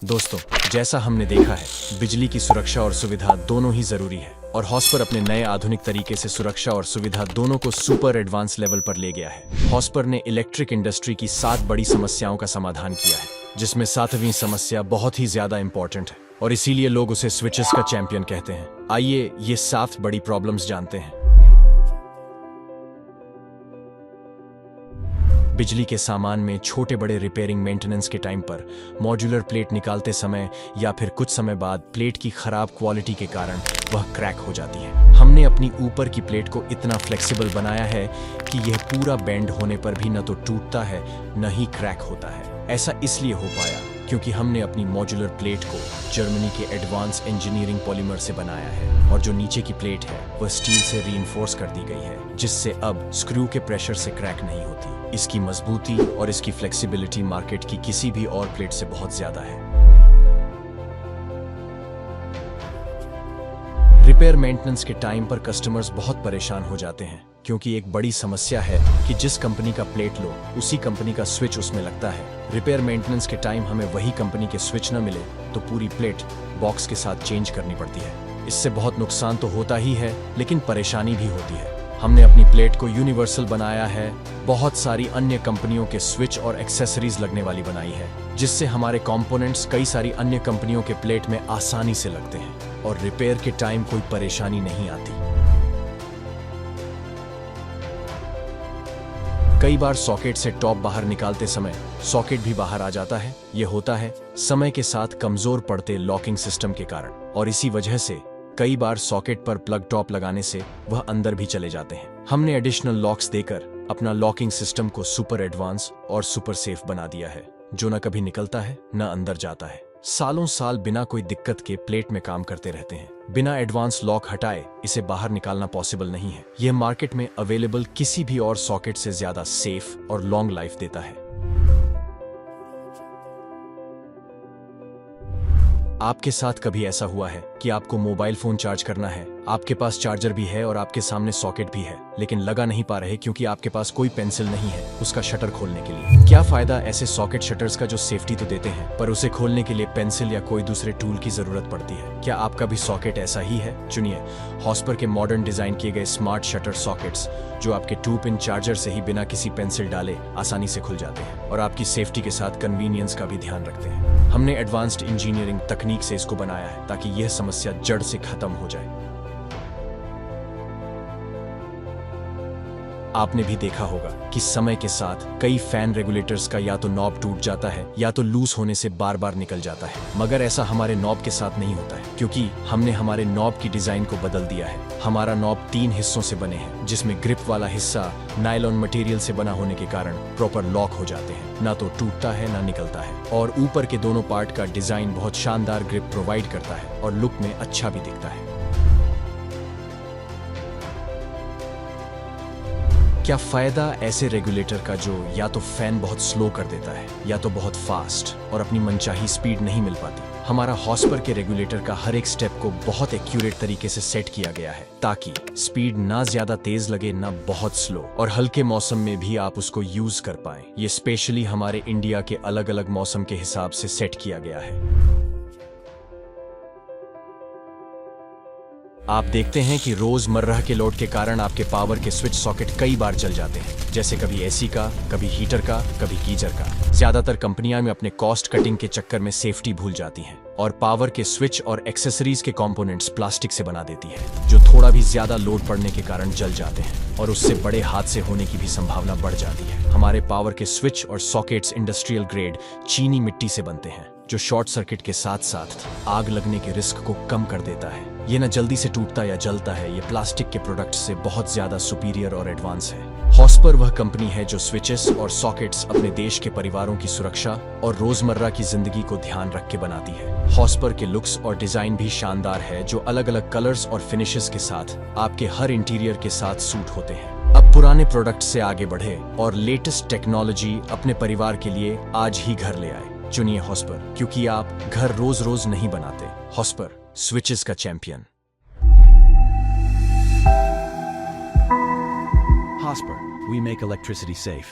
दोस्तों, जैसा हमने देखा है, बिजली की सुरक्षा और सुविधा दोनों ही जरूरी है और हॉस्पर अपने नए आधुनिक तरीके से सुरक्षा और सुविधा दोनों को सुपर एडवांस लेवल पर ले गया है। हॉस्पर ने इलेक्ट्रिक इंडस्ट्री की 7 बड़ी समस्याओं का समाधान किया है, जिसमें 7वीं समस्या बहुत ही ज्यादा इंपॉर्टेंट है और इसीलिए लोग उसे स्विचेस का चैंपियन कहते हैं। आइए ये 7 बड़ी प्रॉब्लम्स जानते हैं। बिजली के सामान में छोटे बड़े रिपेयरिंग मेंटेनेंस के टाइम पर मॉड्यूलर प्लेट निकालते समय या फिर कुछ समय बाद प्लेट की खराब क्वालिटी के कारण वह क्रैक हो जाती है। हमने अपनी ऊपर की प्लेट को इतना फ्लेक्सिबल बनाया है कि यह पूरा बेंड होने पर भी न तो टूटता है न ही क्रैक होता है। ऐसा इसलिए हो पाया क्योंकि हमने अपनी मॉड्यूलर प्लेट को जर्मनी के एडवांस इंजीनियरिंग पॉलीमर से बनाया है और जो नीचे की प्लेट है वह स्टील से रीइंफोर्स कर दी गई है, जिससे अब स्क्रू के प्रेशर से क्रैक नहीं होती। इसकी मजबूती और इसकी फ्लेक्सिबिलिटी मार्केट की किसी भी और प्लेट से बहुत ज्यादा है। रिपेयर मेंटेनेंस के टाइम पर कस्टमर्स बहुत परेशान हो जाते हैं क्योंकि एक बड़ी समस्या है कि जिस कंपनी का प्लेट लो उसी कंपनी का स्विच उसमें लगता है। रिपेयर मेंटेनेंस के टाइम हमें वही कंपनी के स्विच न मिले तो पूरी प्लेट बॉक्स के साथ चेंज करनी पड़ती है। इससे बहुत नुकसान तो होता ही है, लेकिन परेशानी भी होती है। हमने अपनी प्लेट को यूनिवर्सल बनाया है, बहुत सारी अन्य कंपनियों के स्विच और एक्सेसरीज लगने वाली बनाई है, जिससे हमारे कंपोनेंट्स कई सारी अन्य कंपनियों के प्लेट में आसानी से लगते हैं और रिपेयर के टाइम कोई परेशानी नहीं आती। कई बार सॉकेट से टॉप बाहर निकालते समय सॉकेट भी बाहर आ जाता है। यह होता है समय के साथ कमजोर पड़ते लॉकिंग सिस्टम के कारण और इसी वजह से कई बार सॉकेट पर प्लग टॉप लगाने से वह अंदर भी चले जाते हैं। हमने एडिशनल लॉक्स देकर अपना लॉकिंग सिस्टम को सुपर एडवांस और सुपर सेफ बना दिया है, जो न कभी निकलता है न अंदर जाता है। सालों साल बिना कोई दिक्कत के प्लेट में काम करते रहते हैं। बिना एडवांस लॉक हटाए इसे बाहर निकालना पॉसिबल नहीं है। यह मार्केट में अवेलेबल किसी भी और सॉकेट से ज्यादा सेफ और लॉन्ग लाइफ देता है। आपके साथ कभी ऐसा हुआ है कि आपको मोबाइल फोन चार्ज करना है, आपके पास चार्जर भी है और आपके सामने सॉकेट भी है, लेकिन लगा नहीं पा रहे क्योंकि आपके पास कोई पेंसिल नहीं है उसका शटर खोलने के लिए? क्या फायदा ऐसे सॉकेट शटर्स का जो सेफ्टी तो देते हैं, पर उसे खोलने के लिए पेंसिल या कोई दूसरे टूल की जरूरत पड़ती है। क्या आपका भी सॉकेट ऐसा ही है? चुनिए हॉस्पर के मॉडर्न डिजाइन किए गए स्मार्ट शटर सॉकेट्स, जो आपके 2-पिन चार्जर से ही बिना किसी पेंसिल डाले आसानी से खुल जाते हैं और आपकी सेफ्टी के साथ कन्वीनियंस का भी ध्यान रखते हैं। हमने एडवांस्ड इंजीनियरिंग तकनीक से इसको बनाया है ताकि यह समस्या जड़ से खत्म हो जाए। आपने भी देखा होगा कि समय के साथ कई फैन रेगुलेटर्स का या तो नॉब टूट जाता है या तो लूज होने से बार बार निकल जाता है, मगर ऐसा हमारे नॉब के साथ नहीं होता है क्योंकि हमने हमारे नॉब की डिजाइन को बदल दिया है। हमारा नॉब 3 हिस्सों से बने हैं, जिसमें ग्रिप वाला हिस्सा नायलॉन मटेरियल से बना होने के कारण प्रॉपर लॉक हो जाते हैं, ना तो टूटता है ना निकलता है, और ऊपर के दोनों पार्ट का डिजाइन बहुत शानदार ग्रिप प्रोवाइड करता है और लुक में अच्छा भी दिखता है। क्या फायदा ऐसे रेगुलेटर का जो या तो फैन बहुत स्लो कर देता है या तो बहुत फास्ट और अपनी मनचाही स्पीड नहीं मिल पाती? हमारा हॉस्पर के रेगुलेटर का हर एक स्टेप को बहुत एक्यूरेट तरीके से सेट किया गया है ताकि स्पीड ना ज्यादा तेज लगे ना बहुत स्लो, और हल्के मौसम में भी आप उसको यूज कर पाए। ये स्पेशली हमारे इंडिया के अलग अलग मौसम के हिसाब से सेट किया गया है। आप देखते हैं कि रोजमर्रा के लोड के कारण आपके पावर के स्विच सॉकेट कई बार जल जाते हैं, जैसे कभी एसी का, कभी हीटर का, कभी गीजर का। ज्यादातर कंपनियां में अपने कॉस्ट कटिंग के चक्कर में सेफ्टी भूल जाती हैं और पावर के स्विच और एक्सेसरीज के कंपोनेंट्स प्लास्टिक से बना देती है, जो थोड़ा भी ज्यादा लोड पड़ने के कारण जल जाते हैं और उससे बड़े हादसे होने की भी संभावना बढ़ जाती है। हमारे पावर के स्विच और सॉकेट्स इंडस्ट्रियल ग्रेड चीनी मिट्टी से बनते हैं, जो शॉर्ट सर्किट के साथ साथ आग लगने के रिस्क को कम कर देता है। ये न जल्दी से टूटता या जलता है, ये प्लास्टिक के प्रोडक्ट से बहुत ज्यादा सुपीरियर और एडवांस है। हॉस्पर वह कंपनी है जो स्विचेस और सॉकेट्स अपने देश के परिवारों की सुरक्षा और रोजमर्रा की जिंदगी को ध्यान रख के बनाती है। हॉस्पर के लुक्स और डिजाइन भी शानदार है, जो अलग अलग कलर्स और फिनिशेस के साथ आपके हर इंटीरियर के साथ सूट होते हैं। अब पुराने प्रोडक्ट से आगे बढ़े और लेटेस्ट टेक्नोलॉजी अपने परिवार के लिए आज ही घर ले आए। चुनिए हॉस्पर, क्योंकि आप घर रोज रोज नहीं बनाते। हॉस्पर, स्विचेस का champion. Hosper, we make electricity safe.